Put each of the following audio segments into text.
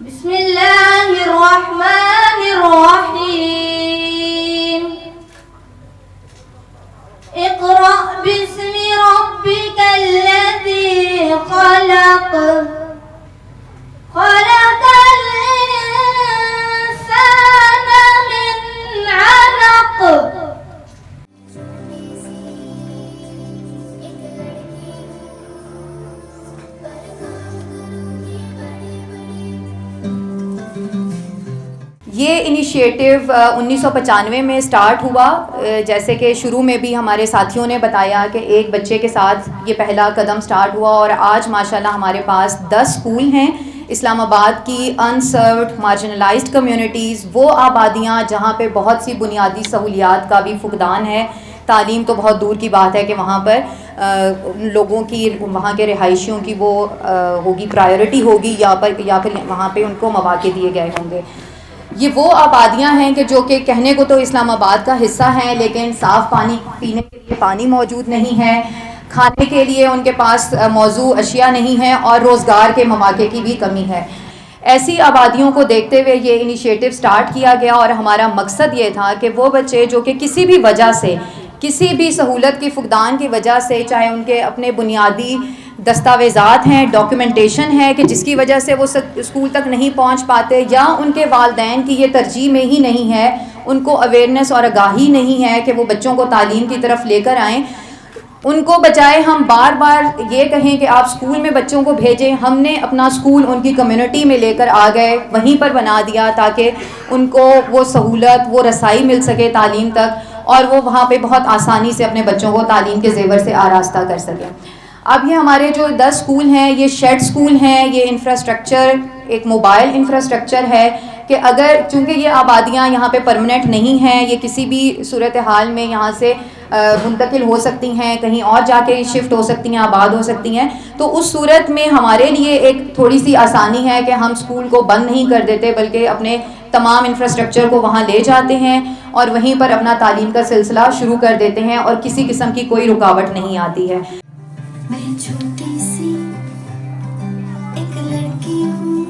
बिस्मिल्लाहिर्रहमानिर्रहीम। इक़रा बिस्मि रब्बिकल्लज़ी ख़लक़ ख़लक़ल इंसान मिन अलक़। ये इनिशिएटिव 1995 में स्टार्ट हुआ। जैसे कि शुरू में भी हमारे साथियों ने बताया कि एक बच्चे के साथ ये पहला कदम स्टार्ट हुआ और आज माशाल्लाह हमारे पास 10 स्कूल हैं। इस्लामाबाद की अनसर्व्ड मार्जिनलाइज्ड कम्युनिटीज़, वो आबादियाँ जहाँ पे बहुत सी बुनियादी सहूलियात का भी फुकदान है, तालीम तो बहुत दूर की बात है कि वहाँ पर लोगों की, वहाँ के रिहायशियों की वो होगी प्रायोरिटी होगी या फिर वहाँ पे उनको मौके दिए गए होंगे। ये वो आबादियाँ हैं कि जो कि कहने को तो इस्लामाबाद का हिस्सा हैं, लेकिन साफ़ पानी पीने के लिए पानी मौजूद नहीं है, खाने के लिए उनके पास मौजू अशिया नहीं है और रोज़गार के मौके की भी कमी है। ऐसी आबादियों को देखते हुए ये इनिशिएटिव स्टार्ट किया गया और हमारा मकसद ये था कि वो बच्चे जो कि किसी भी वजह से, किसी भी सहूलत की फुकदान की वजह से, चाहे उनके अपने बुनियादी दस्तावेज़ात हैं, डॉक्यूमेंटेशन है कि जिसकी वजह से वो स्कूल तक नहीं पहुंच पाते, या उनके वालदैन की ये तरजीह में ही नहीं है, उनको अवेयरनेस और आगाही नहीं है कि वो बच्चों को तालीम की तरफ लेकर आएँ, उनको बजाय हम बार बार ये कहें कि आप स्कूल में बच्चों को भेजें, हमने अपना स्कूल उनकी कम्युनिटी में लेकर आ गए, वहीं पर बना दिया ताकि उनको वो सहूलत, वो रसाई मिल सके तालीम तक और वो वहाँ पे बहुत आसानी से अपने बच्चों को तालीम के ज़ेवर से आरास्ता कर सकें। अब ये हमारे जो 10 स्कूल हैं, ये शेड स्कूल हैं। ये इंफ्रास्ट्रक्चर एक मोबाइल इंफ्रास्ट्रक्चर है कि अगर, चूँकि ये आबादियाँ यहाँ पे परमानेंट नहीं हैं, ये किसी भी सूरत हाल में यहाँ से मुंतकिल हो सकती हैं, कहीं और जाके शिफ्ट हो सकती हैं, आबाद हो सकती हैं, तो उस सूरत में हमारे लिए एक थोड़ी सी आसानी है कि हम स्कूल को बंद नहीं कर देते, बल्कि अपने तमाम इंफ्रास्ट्रक्चर को वहाँ ले जाते हैं और वहीं पर अपना तालीम का सिलसिला शुरू कर देते हैं और किसी किस्म की कोई रुकावट नहीं आती है। मैं छोटी सी एक लड़की हूँ,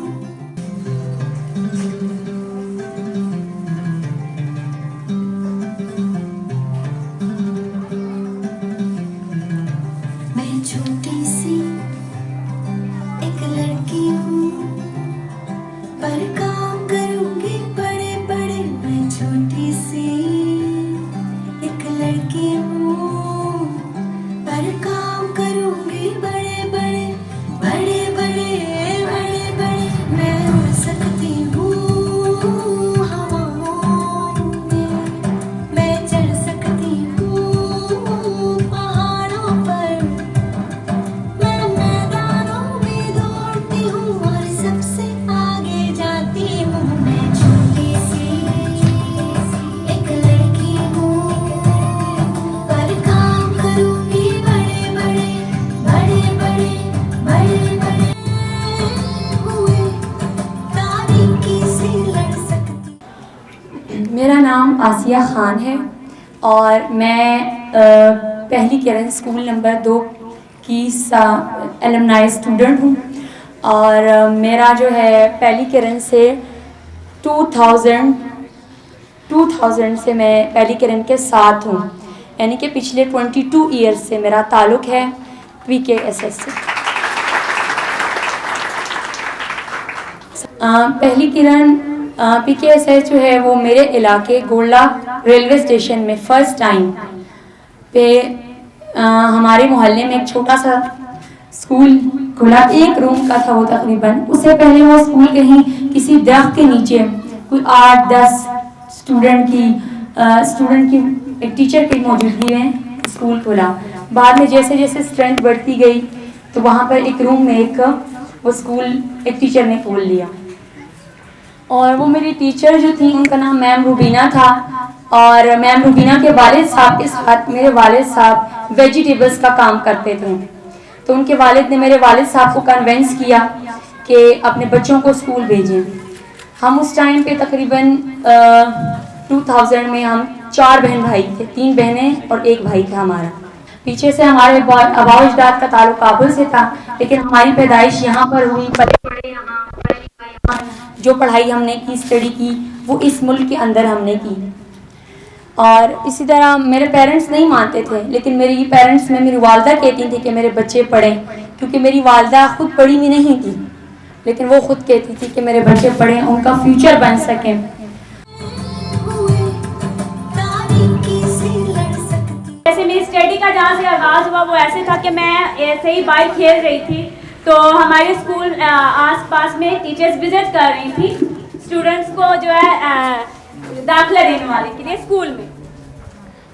मैं छोटी सी एक लड़की हूँ, पर काम करूँगी बड़े बड़े। मैं छोटी सी एक लड़की हूँ, पर काम करूँगी बड़े बड़े बड़े बड़े बड़े बड़े। मैं उड़ सकती हूँ हवाओं में, मैं चढ़ सकती हूँ पहाड़ों पर, मैं मैदानों में दौड़ती हूँ और सबसे आगे जाती हूँ। मैं छोटी सी एक लड़की हूँ, पर काम करूँगी बड़े बड़े बड़े बड़े बड़े बड़े हुए तारीकी से लड़ सकती। मेरा नाम आसिया ख़ान है और मैं पहली किरण स्कूल नंबर 2 की एलुमनाई स्टूडेंट हूँ और मेरा जो है पहली किरण से 2000 से मैं पहली किरण के साथ हूँ, यानी कि पिछले 22 ईयर्स से मेरा ताल्लुक़ है PKSS से। पहली किरण PKSS जो है वो मेरे इलाके गोला रेलवे स्टेशन में फ़र्स्ट टाइम पे हमारे मोहल्ले में एक छोटा सा स्कूल खुला, 1 रूम का था वो तकरीबन। उससे पहले वो स्कूल कहीं किसी दरख्त के नीचे कोई 8-10 स्टूडेंट की एक टीचर की मौजूदगी में स्कूल खुला। बाद में जैसे जैसे स्ट्रेंथ बढ़ती गई तो वहाँ पर एक रूम में वो स्कूल एक टीचर ने खोल लिया और वो मेरी टीचर जो थी उनका नाम मैम रुबीना था और मैम रुबीना के वालिद साहब के साथ मेरे वालिद साहब वेजिटेबल्स का काम करते थे। तो उनके वालिद ने मेरे वालिद साहब को कन्विंस किया कि अपने बच्चों को स्कूल भेजें। हम उस टाइम पे तकरीबन 2000 में हम 4 बहन भाई थे, 3 बहनें और 1 भाई था हमारा। पीछे से हमारे आबा अजदाद का ताल्लुक काबुल से था, लेकिन हमारी पैदाइश यहाँ पर हुई, पले बड़े यहाँ, जो पढ़ाई हमने की, स्टडी की, वो इस मुल्क के अंदर हमने की। और इसी तरह मेरे पेरेंट्स नहीं मानते थे, लेकिन मेरी पेरेंट्स में मेरी वालदा कहती थी कि मेरे बच्चे पढ़ें, क्योंकि मेरी वालदा खुद पढ़ी भी नहीं थी, लेकिन वो खुद कहती थी कि मेरे बच्चे पढ़ें, उनका फ्यूचर बन सकें। हुए तारीकी से लड़ सकती। जैसे मेरी स्टडी का जहाँ से आगाज़ हुआ वो ऐसे था कि मैं ऐसे ही बाइक खेल रही थी, तो हमारे स्कूल आसपास में टीचर्स विजिट कर रही थी स्टूडेंट्स को जो है दाखिला देने वाले के लिए स्कूल में।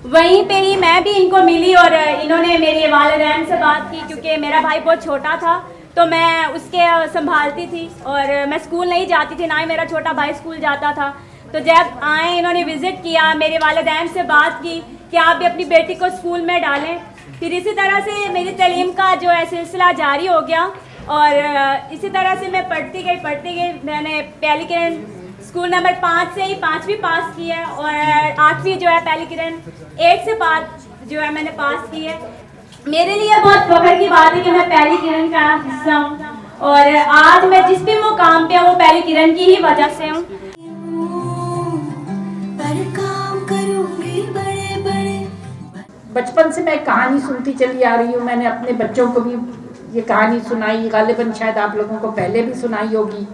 वहीं पे ही मैं भी इनको मिली और इन्होंने मेरे वालिदैन से बात की, क्योंकि मेरा भाई बहुत छोटा था तो मैं उसके संभालती थी और मैं स्कूल नहीं जाती थी, ना ही मेरा छोटा भाई स्कूल जाता था। तो जब आए इन्होंने विज़िट किया, मेरे वालिदैन से बात की कि आप भी अपनी बेटी को स्कूल में डालें। फिर इसी तरह से मेरी तालीम का जो है सिलसिला जारी हो गया और इसी तरह से मैं पढ़ती गई। मैंने पहली किरण स्कूल नंबर 5 से ही 5वीं पास की है और 8वीं जो है पहली किरण 8 से 5 जो है मैंने पास की है। मेरे लिए बहुत फख्र की बात है कि मैं पहली किरण का हिस्सा हूँ और आज मैं जिस भी मुकाम पे हूँ वो पहली किरण की ही वजह से हूँ। पर काम करूंगी बड़े बड़े। बचपन से मैं कहानी सुनती चली आ रही हूँ। मैंने अपने बच्चों को भी ये कहानी सुनाई, गालिबन शायद आप लोगों को पहले भी सुनाई होगी।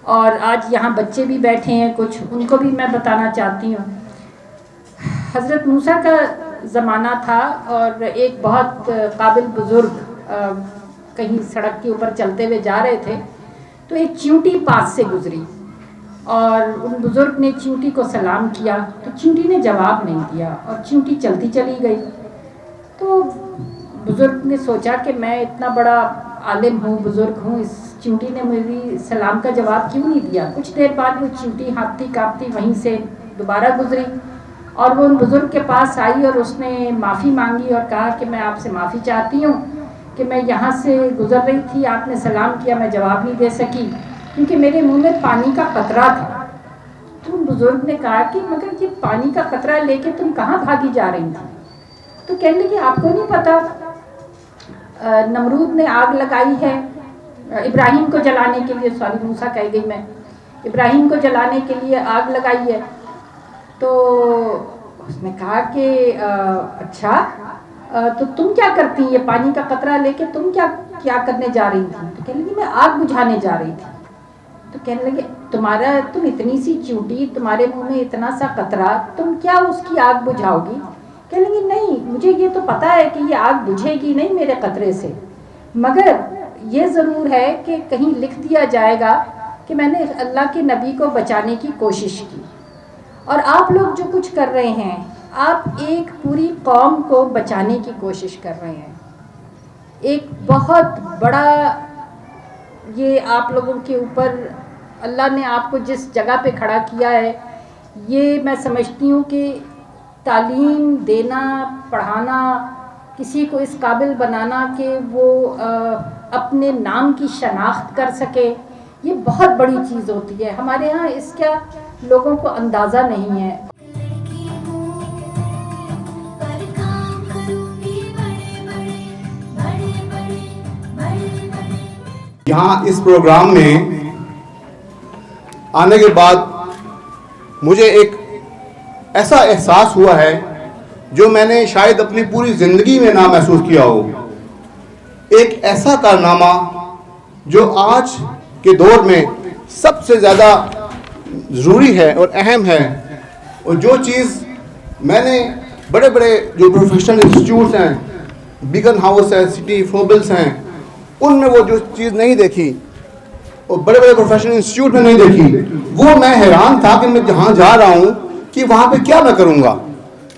और आज यहाँ बच्चे भी बैठे हैं, कुछ उनको भी मैं बताना चाहती हूँ। हज़रत मूसा का ज़माना था और एक बहुत काबिल बुज़ुर्ग कहीं सड़क के ऊपर चलते हुए जा रहे थे, तो एक चींटी पास से गुजरी और उन बुज़ुर्ग ने चींटी को सलाम किया, तो चींटी ने जवाब नहीं दिया और चींटी चलती चली गई। तो बुज़ुर्ग ने सोचा कि मैं इतना बड़ा आलिम हूँ, बुज़ुर्ग हूँ, इस चींटी ने मेरी सलाम का जवाब क्यों नहीं दिया। कुछ देर बाद वो चींटी हाँफती काँपती वहीं से दोबारा गुजरी और वो उन बुज़ुर्ग के पास आई और उसने माफ़ी मांगी और कहा कि मैं आपसे माफ़ी चाहती हूँ कि मैं यहाँ से गुज़र रही थी, आपने सलाम किया, मैं जवाब नहीं दे सकी क्योंकि मेरे मुंह में पानी का कतरा था। तो उन बुज़ुर्ग ने कहा कि मगर ये पानी का कतरा लेके तुम कहाँ भागी जा रही थी। तो कहने लगी आपको नहीं पता, नमरूद ने आग लगाई है इब्राहिम को जलाने के लिए, सॉरी मूसा कह गई मैं, इब्राहिम को जलाने के लिए आग लगाई है। तो उसने कहा कि अच्छा तो तुम क्या करती, ये पानी का कतरा लेके तुम क्या करने जा रही थी। तो कहने लगी मैं आग बुझाने जा रही थी। तो कहने लगे तुम इतनी सी चींटी, तुम्हारे मुंह में इतना सा कतरा, तुम क्या उसकी आग बुझाओगी। कहने लगी नहीं, मुझे ये तो पता है कि ये आग बुझेगी नहीं मेरे कतरे से, मगर ये ज़रूर है कि कहीं लिख दिया जाएगा कि मैंने अल्लाह के नबी को बचाने की कोशिश की। और आप लोग जो कुछ कर रहे हैं, आप एक पूरी कौम को बचाने की कोशिश कर रहे हैं। एक बहुत बड़ा ये आप लोगों के ऊपर अल्लाह ने आपको जिस जगह पे खड़ा किया है, ये मैं समझती हूँ कि तालीम देना, पढ़ाना, किसी को इस काबिल बनाना कि वो अपने नाम की शनाख्त कर सके, ये बहुत बड़ी चीज़ होती है। हमारे यहाँ इसका लोगों को अंदाज़ा नहीं है। पर काम करूंगी बड़े बड़े बड़े बड़े बड़े बड़े। यहाँ इस प्रोग्राम में आने के बाद मुझे एक ऐसा एहसास हुआ है जो मैंने शायद अपनी पूरी ज़िंदगी में ना महसूस किया हो। एक ऐसा कारनामा जो आज के दौर में सबसे ज़्यादा ज़रूरी है और अहम है, और जो चीज़ मैंने बड़े बड़े जो प्रोफेशनल इंस्टीट्यूट्स हैं, बीगन हाउस है, सिटी फोबल्स हैं, उनमें वो जो चीज़ नहीं देखी और बड़े बड़े प्रोफेशनल इंस्टीट्यूट में नहीं देखी, वो मैं हैरान था कि मैं जहाँ जा रहा हूँ कि वहाँ पे क्या मैं करूँगा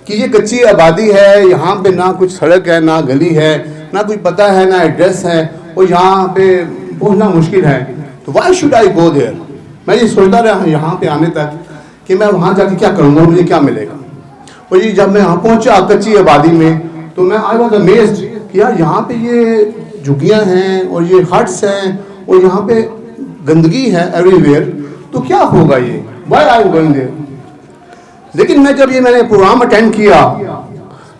कि ये कच्ची आबादी है, यहाँ पे ना कुछ सड़क है, ना गली है, ना कुछ पता है, ना एड्रेस है, और यहाँ पे पहुँचना मुश्किल है। तो why should I go there. मैं ये सोचता रहा यहाँ पे आने तक कि मैं वहाँ जाके क्या करूँगा, मुझे क्या मिलेगा। और ये जब मैं यहाँ पहुँचा कच्ची आबादी में, तो मैं आई वॉज अमेज्ड कि यार यहाँ पे ये झुग्गियाँ हैं और ये हट्स हैं और यहाँ पे गंदगी है एवरीवेयर, तो क्या होगा ये, why I am going there. लेकिन मैंने प्रोग्राम अटेंड किया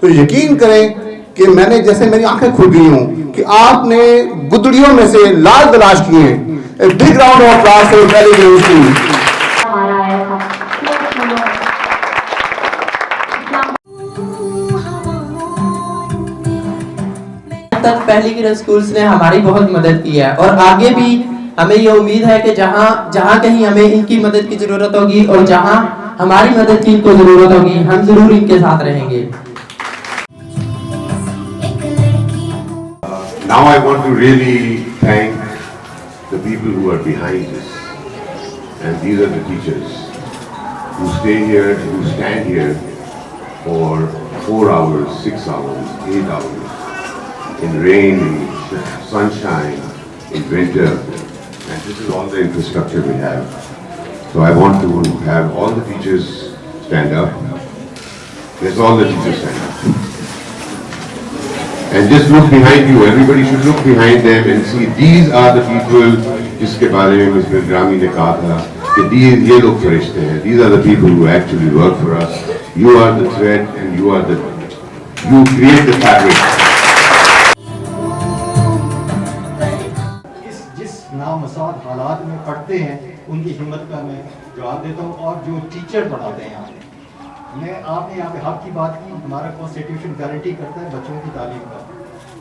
तो यकीन करें कि मैंने जैसे मेरी आंखें खुल गई हूं कि आपने गुदड़ियों में से लाल तलाश किए हैं। एक big round of applause for पहली ग्रेड स्कूल। हमारा आया था तक पहली ग्रेड स्कूल्स ने हमारी बहुत मदद की है और आगे भी हमें ये उम्मीद है कि जहाँ कहीं हमें इनकी मदद की जरूरत होगी और जहाँ हमारी मदद की इनको जरूरत होगी, हम जरूर इनके साथ रहेंगे। Now I want to really thank the people who are behind this, and these are the teachers who stay here and who stand here for 4 hours, 6 hours, 8 hours, in rain, in sunshine, in winter, and this is all the infrastructure we have. So I want to have all the teachers stand up. Let's all the teachers stand up. And just look behind you. Everybody should look behind them and see these are the people जिसके बारे में mister ग्रामी ने कहा था कि ये लोग फरिश्ते हैं. These are the people who actually work for us. You are the thread and you create the fabric. जिस नामसाद हालात में पढ़ते हैं उनकी हिम्मत का मैं जवाब देता हूँ. और जो टीचर पढ़ाते हैं आपने यहाँ पे हक की बात की. हमारा कॉन्स्टिट्यूशन गारंटी करता है बच्चों की तालीम का.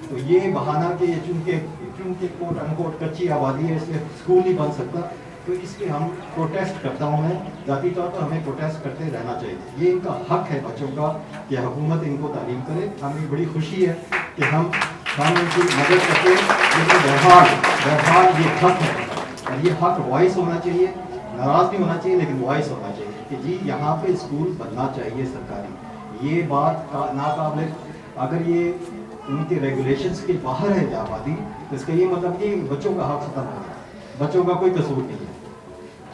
तो ये बहाना कि चूँकि कोट अनकोट कच्ची आबादी है इसलिए स्कूल नहीं बन सकता, तो इसके हम प्रोटेस्ट करता हूँ. मैं ज़ाती तौर पर हमें प्रोटेस्ट करते रहना चाहिए. ये इनका हक है बच्चों का कि हुकूमत इनको तालीम करे. हमें बड़ी खुशी है कि हम इनकी मदद करते हैं. लेकिन बहरहाल ये हक है और ये हक वॉइस होना चाहिए. नाराज़ नहीं होना चाहिए लेकिन वॉइस होना चाहिए कि जी यहाँ पे स्कूल बनना चाहिए सरकारी. ये बात नाकाबिल, अगर ये उनके रेगुलेशंस के बाहर है आबादी तो इसका ये मतलब कि बच्चों का हक खत्म हो गया. बच्चों का कोई कसूर नहीं है.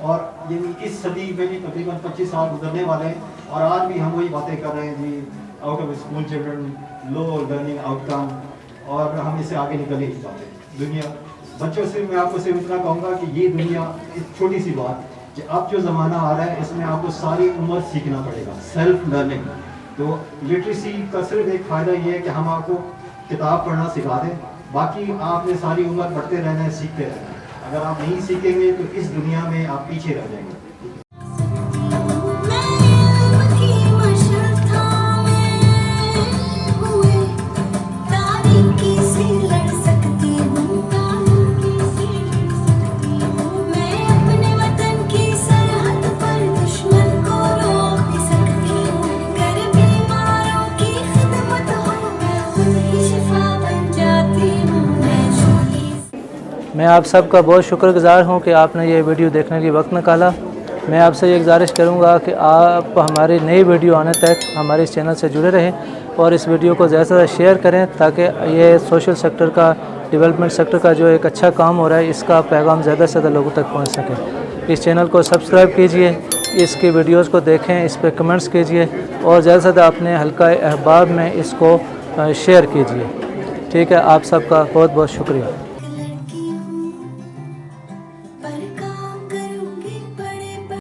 और ये इस सदी में भी तकरीबन 25 साल गुजरने वाले हैं और आज भी हम वही बातें कर रहे हैं जी. Out of school children, low learning outcome, और हम इससे आगे निकल ही नहीं पाते. दुनिया बच्चों से मैं आपको सिर्फ इतना कहूँगा कि ये दुनिया एक छोटी सी बात कि अब जो ज़माना आ रहा है इसमें आपको सारी उम्र सीखना पड़ेगा. Self learning. तो लिटरेसी का सिर्फ एक फ़ायदा ये है कि हम आपको किताब पढ़ना सिखा दें, बाकी आपने सारी उम्र पढ़ते रहना है, सीखते रहना है. अगर आप नहीं सीखेंगे तो इस दुनिया में आप पीछे रह जाएंगे. मैं आप सबका बहुत शुक्रगुज़ार हूँ कि आपने ये वीडियो देखने की वक्त निकाला. मैं आपसे ये गुजारिश करूँगा कि आप हमारी नई वीडियो आने तक हमारे इस चैनल से जुड़े रहें और इस वीडियो को ज़्यादा से ज़्यादा शेयर करें ताकि ये सोशल सेक्टर का, डेवलपमेंट सेक्टर का जो एक अच्छा काम हो रहा है इसका पैगाम ज़्यादा से ज़्यादा लोगों तक पहुँच सके. इस चैनल को सब्सक्राइब कीजिए, इसकी वीडियोज़ को देखें, इस पर कमेंट्स कीजिए और ज़्यादा से ज़्यादा अपने हल्का अहबाब में इसको शेयर कीजिए. ठीक है, आप सबका बहुत बहुत शुक्रिया.